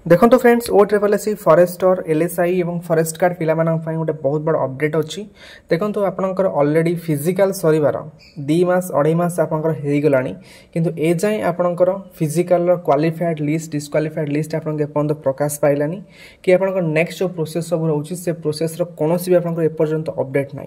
देखो तो फ्रेंड्स ओ triple S forester LSI और फॉरेस्ट गार्ड पिला गोटे बहुत बड़ अपडेट अच्छी। देखो तो आपंकर ऑलरेडी फिजिकल सरीबार 2 मास 2.5 मास आपंकर हो गला किंतु ए जाए आपंकर physical qualified list disqualified list आपन एपर्यंत प्रकाश पाइलानी कि आपंकर नेक्स्ट जो प्रोसेस सब रोचे से प्रोसेस कौन भी आपंकर एपर्यंत अपडेट ना।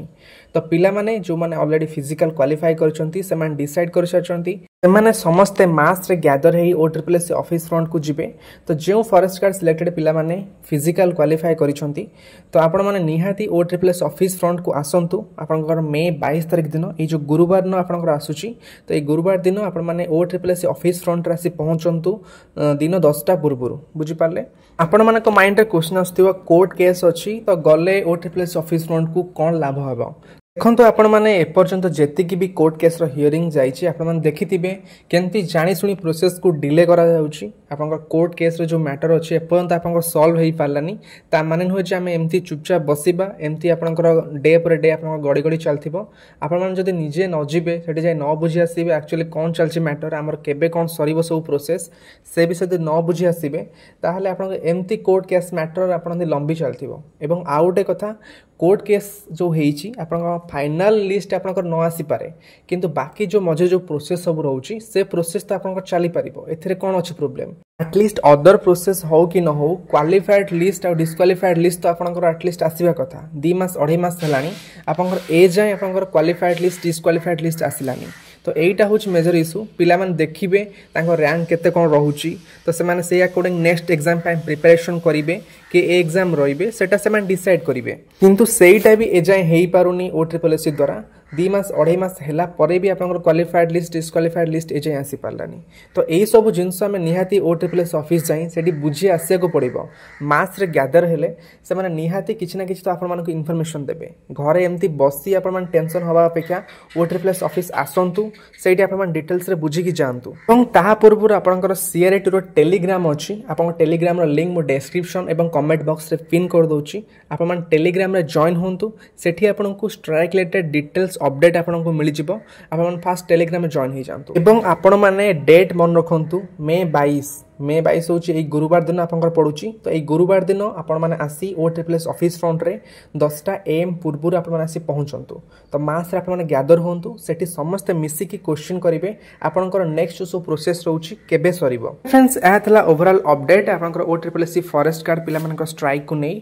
तो पिला माने जो माने ऑलरेडी फिजिकल क्वालिफाई करछंती से माने डिसाइड कर सारछंती से समस्ते मास रे गैदर हेई ओ ट्रिपल एस ऑफिस फ्रंट को जिबे। तो जो फॉरेस्ट गार्ड सिलेक्टेड पिला माने फिजिकल क्वालिफाई करिसंती तो आपण माने निहाती ओ ट्रिपल एस ऑफिस फ्रंट को आसंतु। आपनकर मे 22 तारिख दिन ए जो गुरुवार न आपनकर आसुची तो ए गुरुवार दिन आपण माने ओ ट्रिपल एस ऑफिस फ्रंट रासी पहुंचंतु दिन 10टा पूर्व बुझी पाले। आपण माने को माइंड रे क्वेश्चन आस्थिबो कोर्ट केस अछि तो गले ओ ट्रिपल एस ऑफिस फ्रंट को कोन लाभ हबो। देखो आपण मैंने एपर्यंत जेतिकी भी कोर्ट केस हियरिंग जाइए आपण देखिथिबे केमती जानी सुनी प्रोसेस को डिले करा जाउची। आपनकर कोर्ट केस रे जो मैटर अछि एपर्यंत आपनकर सॉल्व हेई पारलानी ता माने न होय आमे एमती चुपचाप बसिबा एमती आपनकर डे पर डे आपनकर गड़ी गड़ी चलथिबो। आपण माने जदी निजे न जिबे सेठी जाय न बुझी आसीबे एक्चुअली कोन चलची मैटर हमर केबे कोन सरीबो सब प्रोसेस से विषय जदी न बुझी आसीबे ताहले आपनकर एमती कोर्ट केस मैटर आपण लंबी चलथिबो। एवं आउटे कथा कोर्ट केस जो हेची आपन फाइनल लिस्ट आपन न आसी पारे किंतु बाकी जो मजे जो प्रोसेस सब रोची से प्रोसेस तो आपन चली पारिबो। एथिरे कोन अछि प्रॉब्लम एटलीस्ट अदर प्रोसेस हो कि न हो क्वालिफाइड लिस्ट और डिस्क्वालिफाइड लिस्ट तो आपन एटलीस्ट आसीबा कथा 2 मास 2.5 मास हलानी आपन ए जाय आपन क्वालिफाइड लिस्ट डिस्क्वालिफाइड लिस्ट आसिलानी। तो एटा हूँ मेजर इश्यू पिला माने देखिबे तांको रैंक केते कोन रहूची तो से माने से according next exam time preparation करिवे कि एग्जाम रहिबे सेटा से माने डिसाइड करिवे किंतु सेटा भी ए जाय हेई पारुनी ओ ट्रिपल एस द्वारा 2 मास 2.5 मास हैला परे भी आपन qualified list disqualified list A जाय आसी पारलानी। तो एई सब जिंस हमें निहाती ओ ट्रिपल एस ऑफिस जाई सेठी बुझी आसिया को पड़िबो। मास रे गैदर हेले से माने निहाती किछि ना किछि तो आपन मानको इन्फॉर्मेशन देबे। घरे एमती बसी आपन मान टेंशन होबा अपेक्षा ओ ट्रिपल एस ऑफिस आसंतु सेठी आपन मान डिटेल्स रे बुझी कि जानतु। एवं ताहा पूर्व आपनकर सीआरएटी रो टेलीग्राम अछि आपन टेलीग्राम रो लिंक मो डिस्क्रिप्शन एवं कमेंट बॉक्स रे पिन कर दोछि। आपन मान टेलीग्राम रे जॉइन होंतु सेठी आपन को स्ट्राइक रिलेटेड डिटेल्स अपडेट आपन को मिल जिवो। आपन मान फास्ट टेलीग्राम में जॉइन हो जानतु। एवं आपन माने डेट मन रखंतु मे 22 होची ए गुरुवार दिन आपनकर पडुची। तो ए गुरुवार दिन आपन माने आसी ओ ट्रिपल एस ऑफिस फ्रंट रे 10टा एम पूर्व आपन माने आसी पहुंचंतु। तो मास रे आपन माने गैदर होंतु सेठी समस्त मिसी की क्वेश्चन करिवे आपनकर नेक्स्ट जो प्रोसेस रहउची केबे सरीबो। फ्रेंड्स ए थला ओवरऑल अपडेट आपनकर O triple S forest guard पिला मानकर स्ट्राइक को नै।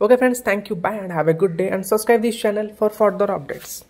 Okay friends thank you bye and have a good day and subscribe this channel for further updates.